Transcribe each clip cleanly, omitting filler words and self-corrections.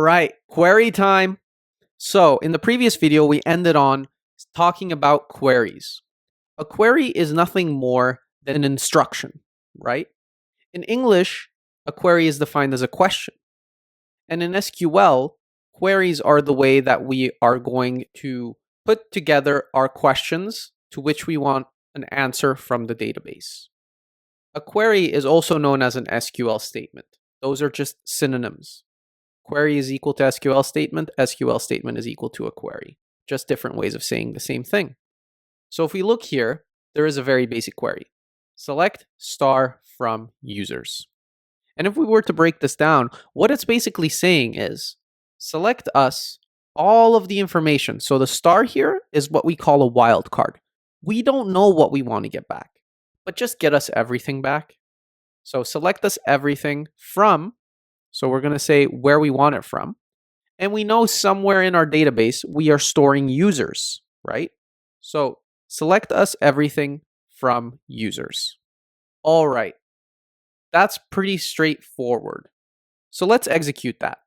right, query time. So in the previous video, we ended on talking about queries. A query is nothing more than an instruction, right? In English, a query is defined as a question. And in SQL, queries are the way that we are going to put together our questions to which we want an answer from the database. A query is also known as an SQL statement. Those are just synonyms. Query is equal to SQL statement is equal to a query. Just different ways of saying the same thing. So if we look here, there is a very basic query. Select star from users. And if we were to break this down, what it's basically saying is select us all of the information. So the star here is what we call a wildcard. We don't know what we want to get back, but just get us everything back. So select us everything from, so we're going to say where we want it from. And we know somewhere in our database, we are storing users, right? So select us everything from users. All right. That's pretty straightforward. So let's execute that.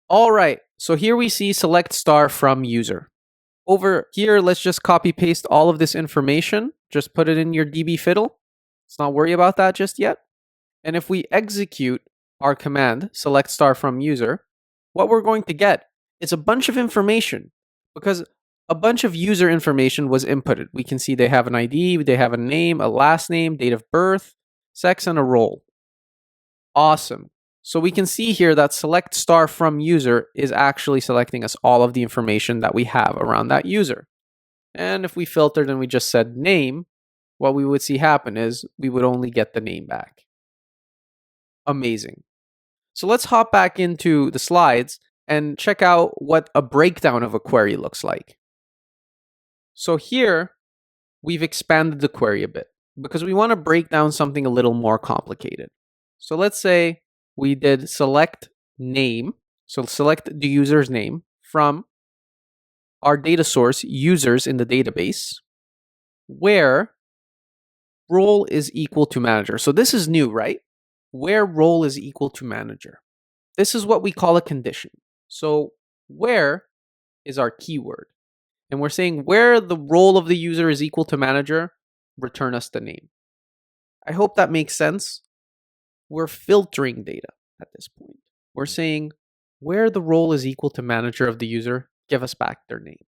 All right. So here we see select star from user. Over here, let's just copy paste all of this information. Just put it in your DB fiddle. Let's not worry about that just yet. And if we execute our command, select star from user, what we're going to get is a bunch of information because a bunch of user information was inputted. We can see they have an ID, they have a name, a last name, date of birth, sex, and a role. Awesome. So we can see here that select star from user is actually selecting us all of the information that we have around that user. And if we filtered and we just said name, what we would see happen is we would only get the name back. Amazing. So let's hop back into the slides and check out what a breakdown of a query looks like. So here, we've expanded the query a bit because we want to break down something a little more complicated. So let's say we did select name, so select the user's name from our data source, users in the database, where role is equal to manager. So this is new, right? Where role is equal to manager. This is what we call a condition. So where is our keyword. And we're saying where the role of the user is equal to manager, return us the name. I hope that makes sense. We're filtering data at this point. We're saying where the role is equal to manager of the user, give us back their name.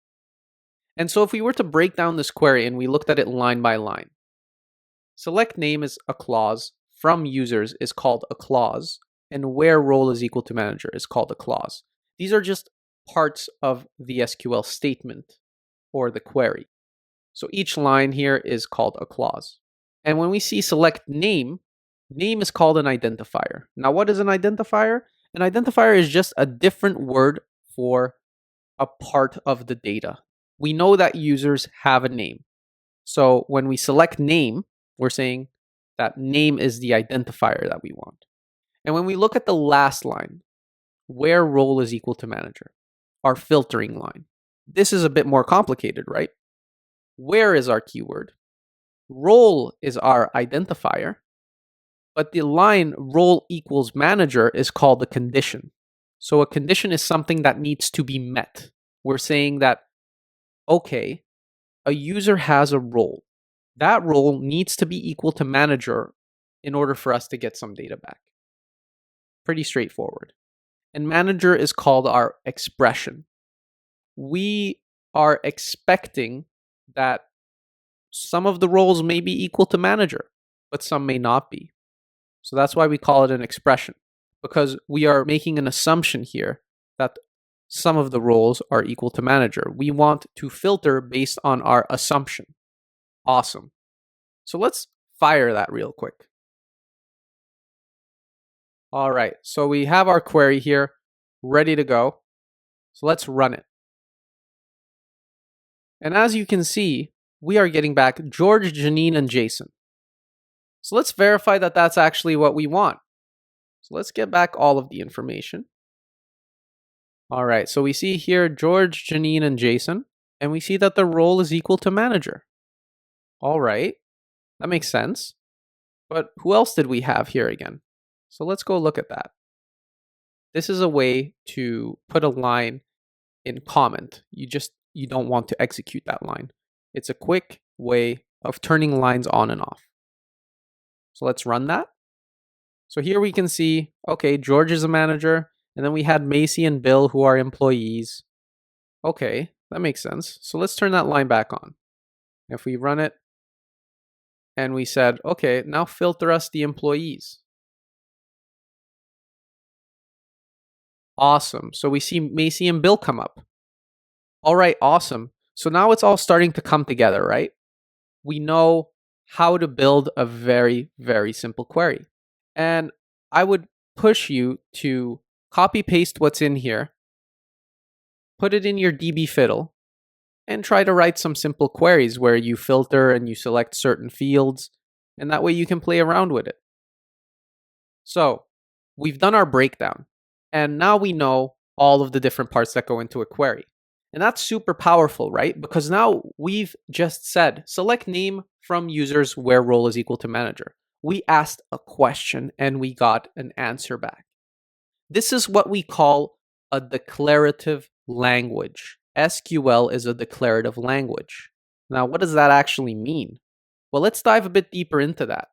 And so if we were to break down this query and we looked at it line by line, select name is a clause, from users is called a clause, and where role is equal to manager is called a clause. These are just parts of the SQL statement or the query. So each line here is called a clause. And when we see select name, name is called an identifier. Now, what is an identifier? An identifier is just a different word for a part of the data. We know that users have a name. So when we select name, we're saying that name is the identifier that we want. And when we look at the last line, where role is equal to manager, our filtering line, this is a bit more complicated, right? Where is our keyword? Role is our identifier, but the line role equals manager is called a condition. So a condition is something that needs to be met. We're saying that, okay, a user has a role. That role needs to be equal to manager in order for us to get some data back. Pretty straightforward. And manager is called our expression. We are expecting that some of the roles may be equal to manager, but some may not be. So that's why we call it an expression, because we are making an assumption here that some of the roles are equal to manager. We want to filter based on our assumption. Awesome. So let's fire that real quick. All right, so we have our query here ready to go. So let's run it. And as you can see, we are getting back George, Janine, and Jason. So let's verify that that's actually what we want. So let's get back all of the information. All right, so we see here George, Janine, and Jason, and we see that the role is equal to manager. All right, that makes sense. But who else did we have here again? So let's go look at that. This is a way to put a line in comment. You don't want to execute that line. It's a quick way of turning lines on and off. So let's run that. So here we can see, okay, George is a manager, and then we had Macy and Bill who are employees. Okay, that makes sense. So let's turn that line back on. If we run it and we said, okay, now filter us the employees. Awesome. So we see Macy and Bill come up. All right, awesome. So now it's all starting to come together, right? We know how to build a very, very simple query. And I would push you to copy paste what's in here, put it in your DB fiddle, and try to write some simple queries where you filter and you select certain fields, and that way you can play around with it. So we've done our breakdown, and now we know all of the different parts that go into a query. And that's super powerful, right? Because now we've just said, select name from users where role is equal to manager. We asked a question and we got an answer back. This is what we call a declarative language. SQL is a declarative language. Now, what does that actually mean? Well, let's dive a bit deeper into that.